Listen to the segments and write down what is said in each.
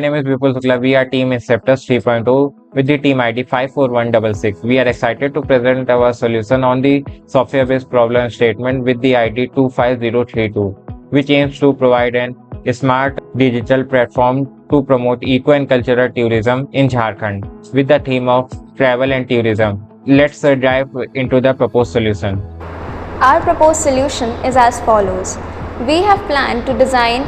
name is Vipul Shukla. We are Team Inceptors 3.0 with the team ID 54166. We are excited to present our solution on the software-based problem statement with the ID 25032, which aims to provide an smart digital platform to promote eco and cultural tourism in Jharkhand with the theme of travel and tourism. Let's dive into the proposed solution. Our proposed solution is as follows. We have planned to design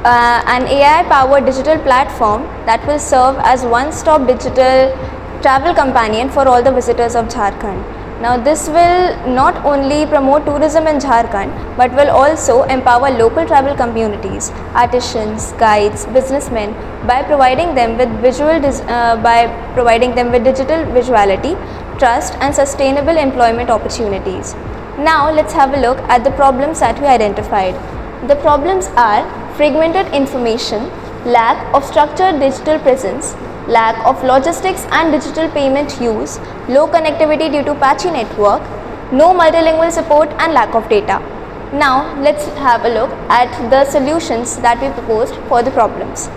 an AI-powered digital platform that will serve as one-stop digital travel companion for all the visitors of Jharkhand. Now this will not only promote tourism in Jharkhand but will also empower local travel communities, artisans, guides, businessmen by providing them with digital visuality, trust and sustainable employment opportunities. Now let's have a look at the problems that we identified. The problems are fragmented information, lack of structured digital presence, lack of logistics and digital payment use, low connectivity due to patchy network, no multilingual support and lack of data. Now let's have a look at the solutions that we proposed for the problems.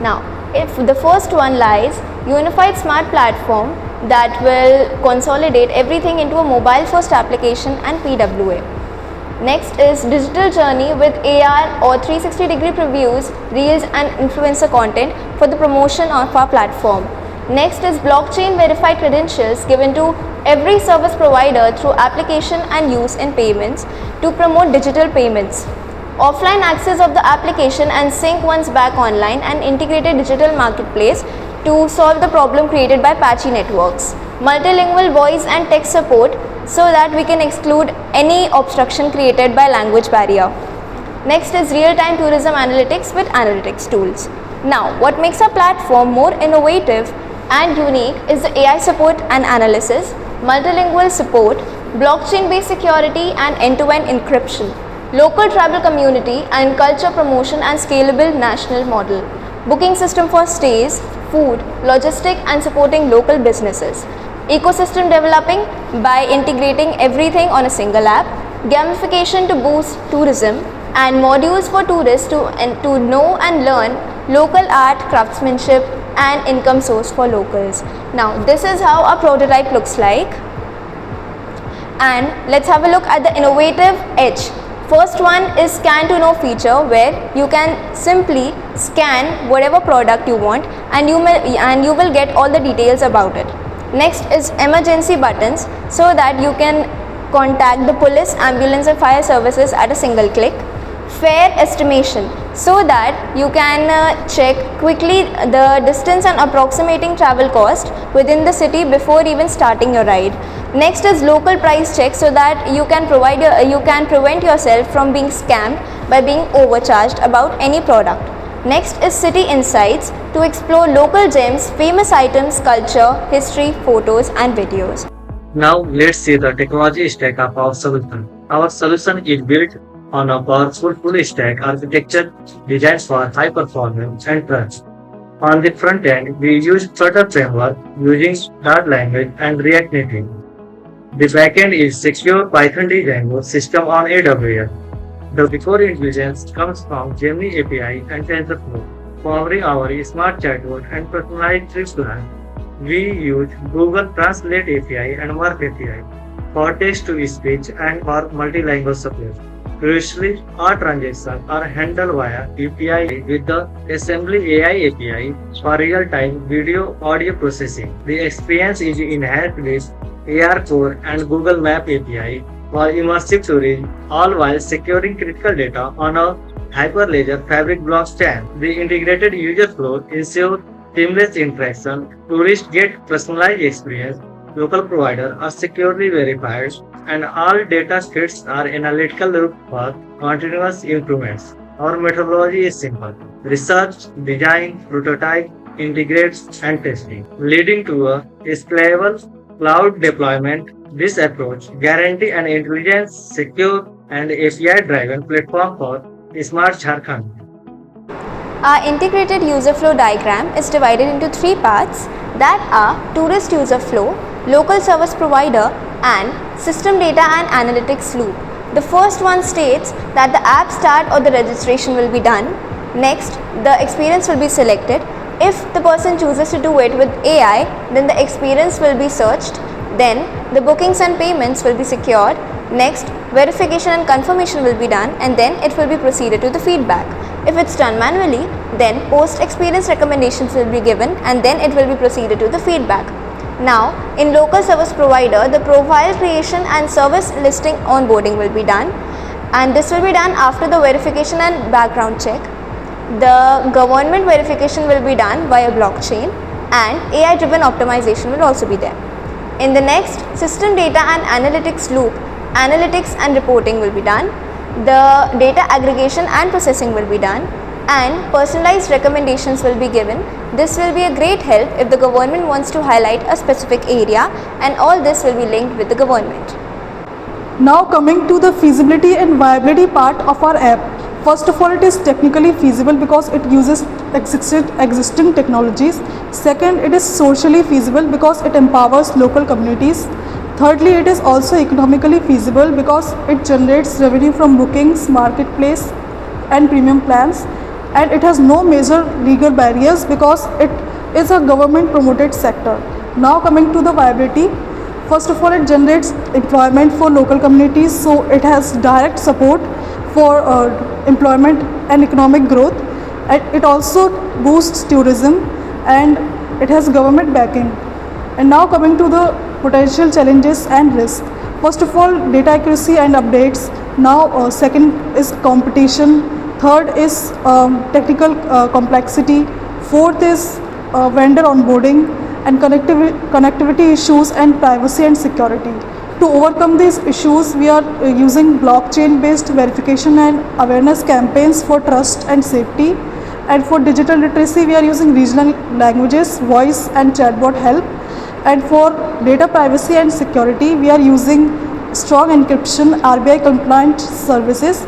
Now if the first one lies unified smart platform that will consolidate everything into a mobile first application and PWA. Next is digital journey with AR or 360-degree previews, reels and influencer content for the promotion of our platform. Next is blockchain verified credentials given to every service provider through application and use in payments to promote digital payments. Offline access of the application and sync once back online and integrated digital marketplace to solve the problem created by patchy networks. Multilingual voice and text support so that we can exclude any obstruction created by language barrier. Next is real-time tourism analytics with analytics tools. Now, what makes our platform more innovative and unique is the AI support and analysis, multilingual support, blockchain-based security and end-to-end encryption, local travel community and culture promotion and scalable national model, booking system for stays, food, logistic and supporting local businesses, ecosystem developing by integrating everything on a single app, gamification to boost tourism and modules for tourists to know and learn local art, craftsmanship and income source for locals. Now this is how our prototype looks like, and let's have a look at the innovative edge. First one is scan to know feature where you can simply scan whatever product you want and you will get all the details about it. Next is emergency buttons so that you can contact the police, ambulance and fire services at a single click. Fare estimation so that you can check quickly the distance and approximating travel cost within the city before even starting your ride. Next is local price check so that you can prevent yourself from being scammed by being overcharged about any product. Next is city insights to explore local gems, famous items, culture, history, photos and videos. Now let's see the technology stack of our solution. Our solution is built on a powerful full stack architecture designed for high performance and trust. On the front end, we use Flutter framework using Dart language and React Native. The backend is secure Python Django system on AWS. The core intelligence comes from Gemini API and TensorFlow, powering our smart chatbot and personalized reply. We use Google Translate API and Work API for text-to-speech and for multilingual support. Crucially, all transactions are handled via API with the Assembly AI API for real-time video audio processing. The experience is enhanced with AR Core and Google Map API for immersive storage, all while securing critical data on a Hyperledger Fabric blockchain. The integrated user flow ensures seamless interaction, tourists get personalized experience, local providers are securely verified, and all data sets are analytical loop for continuous improvements. Our methodology is simple: research, design, prototype, integrate, and testing, leading to a scalable cloud deployment. This approach guarantees an intelligent, secure, and API-driven platform for Smart Jharkhand. Our integrated user flow diagram is divided into three parts, that are tourist user flow, local service provider and system data and analytics loop. The first one states that the app start or the registration will be done. Next, the experience will be selected. If the person chooses to do it with AI, then the experience will be searched, then the bookings and payments will be secured, next verification and confirmation will be done, and then it will be proceeded to the feedback. If it's done manually, then post experience recommendations will be given, and then it will be proceeded to the feedback. Now, in local service provider, the profile creation and service listing onboarding will be done, and this will be done after the verification and background check. The government verification will be done via blockchain, and AI driven optimization will also be there. In the next system data and analytics loop, analytics and reporting will be done. The data aggregation and processing will be done, and personalized recommendations will be given. This will be a great help if the government wants to highlight a specific area, and all this will be linked with the government. Now coming to the feasibility and viability part of our app. First of all, it is technically feasible because it uses existing technologies. Second, it is socially feasible because it empowers local communities. Thirdly, it is also economically feasible because it generates revenue from bookings, marketplace and premium plans, and it has no major legal barriers because it is a government promoted sector. Now coming to the viability. First of all, it generates employment for local communities, so it has direct support for employment and economic growth. And it also boosts tourism, and it has government backing. And now coming to the potential challenges and risks. First of all, data accuracy and updates. Now second is competition. Third is technical complexity. Fourth is vendor onboarding and connectivity issues and privacy and security. To overcome these issues, we are using blockchain-based verification and awareness campaigns for trust and safety. And for digital literacy, we are using regional languages, voice and chatbot help. And for data privacy and security, we are using strong encryption, RBI compliant services.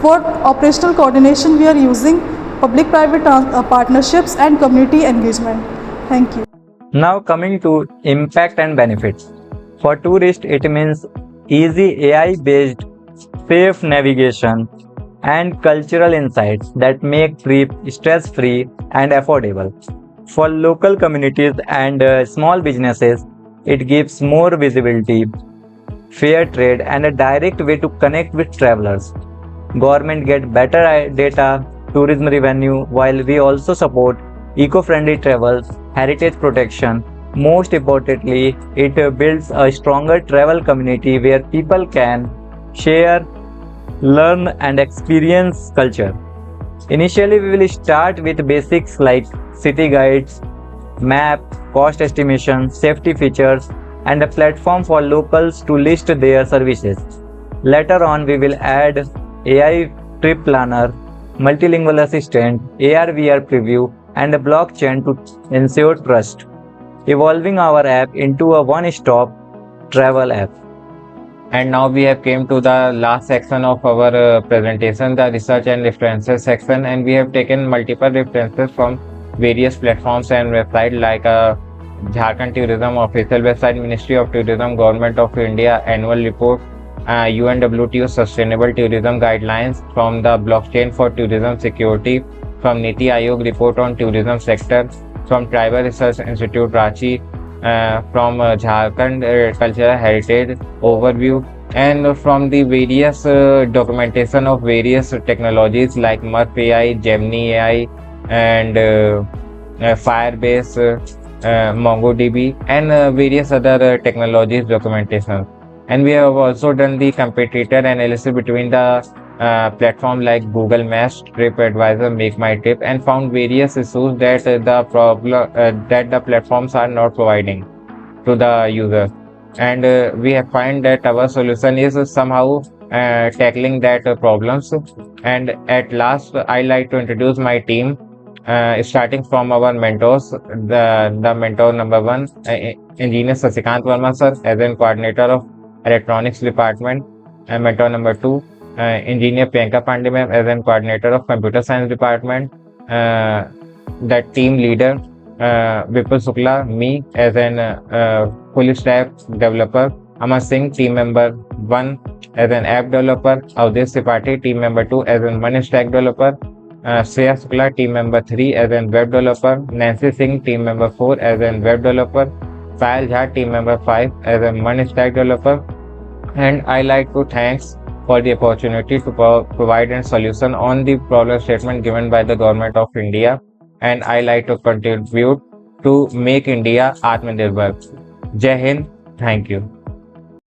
For operational coordination, we are using public-private partnerships and community engagement. Thank you. Now coming to impact and benefits. For tourists, it means easy AI-based safe navigation and cultural insights that make trip stress-free and affordable. For local communities and small businesses, it gives more visibility, fair trade, and a direct way to connect with travelers. Government get better data, tourism revenue, while we also support eco-friendly travel, heritage protection. Most importantly, it builds a stronger travel community where people can share, learn, and experience culture. Initially, we will start with basics like city guides, map, cost estimation, safety features, and a platform for locals to list their services. Later on, we will add AI trip planner, multilingual assistant, AR/VR preview, and a blockchain to ensure trust, evolving our app into a one-stop travel app. And now we have came to the last section of our presentation, the research and references section, and we have taken multiple references from various platforms and websites like Jharkhand Tourism official website, Ministry of Tourism, Government of India annual report, UNWTO Sustainable Tourism Guidelines, from the Blockchain for Tourism Security, from Niti Aayog report on tourism sector, from Tribal Research Institute Ranchi, from Jharkhand Cultural Heritage Overview, and from the various documentation of various technologies like Murf AI, Gemini AI, and Firebase, MongoDB, and various other technologies documentation. And we have also done the competitor analysis between the platform like Google Maps, TripAdvisor, Make My Trip, and found various issues that the platforms are not providing to the user. And we have find that our solution is somehow tackling that problems. And at last, I like to introduce my team, starting from our mentors. The mentor number one, Engineer Sasikant Verma sir, as an coordinator of Electronics Department. And mentor number two, Engineer Priyanka Pandey ma'am, as an coordinator of Computer Science Department. The team leader, Vipul Shukla, me as an full stack developer. Amar Singh, team member 1 as an app developer. Avdesh Tripathi, team member 2 as an one stack developer. Shreya Shukla, team member 3 as a web developer, Nancy Singh, team member 4 as a web developer, Sahil Jha, team member 5 as a one stack developer, and I like to thanks for the opportunity to provide a solution on the problem statement given by the government of India, and I like to contribute to make India Atmanirbhar. Jai Hind, thank you.